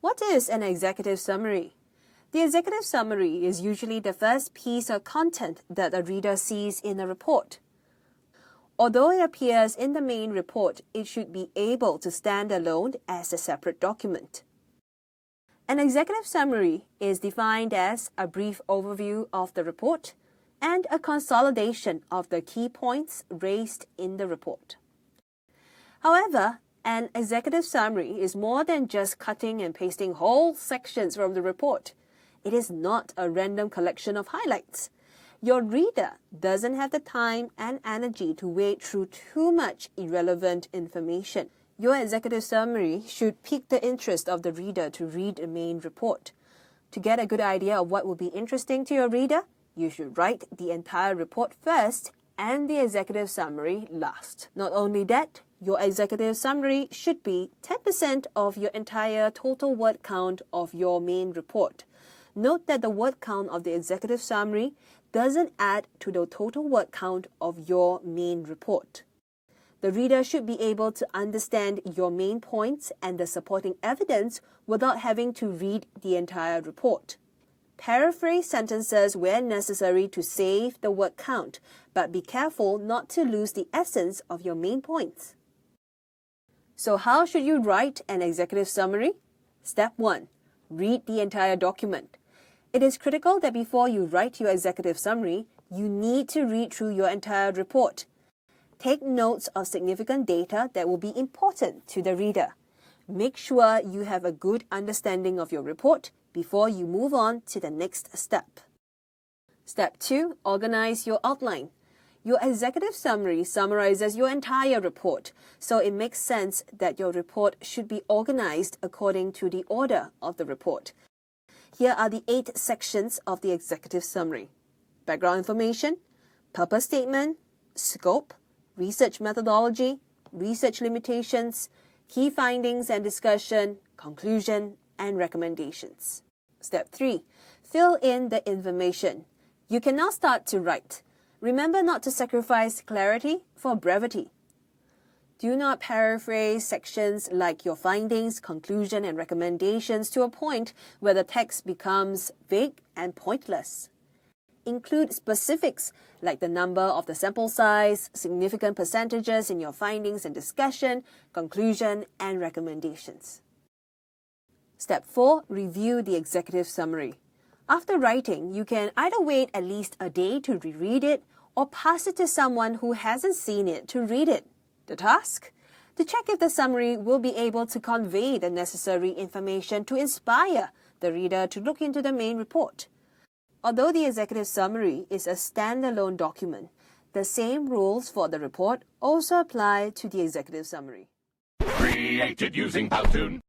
What is an executive summary? The executive summary is usually the first piece of content that a reader sees in a report. Although it appears in the main report, it should be able to stand alone as a separate document. An executive summary is defined as a brief overview of the report and a consolidation of the key points raised in the report. However, an executive summary is more than just cutting and pasting whole sections from the report. It is not a random collection of highlights. Your reader doesn't have the time and energy to wade through too much irrelevant information. Your executive summary should pique the interest of the reader to read the main report. To get a good idea of what will be interesting to your reader, you should write the entire report first and the executive summary last. Not only that, your executive summary should be 10% of your entire total word count of your main report. Note that the word count of the executive summary doesn't add to the total word count of your main report. The reader should be able to understand your main points and the supporting evidence without having to read the entire report. Paraphrase sentences where necessary to save the word count, but be careful not to lose the essence of your main points. So how should you write an executive summary? Step 1. Read the entire document. It is critical that before you write your executive summary, you need to read through your entire report. Take notes of significant data that will be important to the reader. Make sure you have a good understanding of your report before you move on to the next step. Step 2. Organize your outline. Your executive summary summarizes your entire report, so it makes sense that your report should be organized according to the order of the report. Here are the 8 sections of the executive summary: background information, purpose statement, scope, research methodology, research limitations, key findings and discussion, conclusion, and recommendations. Step 3. Fill in the information. You can now start to write. Remember not to sacrifice clarity for brevity. Do not paraphrase sections like your findings, conclusion, and recommendations to a point where the text becomes vague and pointless. Include specifics like the number of the sample size, significant percentages in your findings and discussion, conclusion, and recommendations. Step 4. Review the executive summary. After writing, you can either wait at least a day to reread it or pass it to someone who hasn't seen it to read it. The task? To check if the summary will be able to convey the necessary information to inspire the reader to look into the main report. Although the executive summary is a standalone document, the same rules for the report also apply to the executive summary. Created using Powtoon.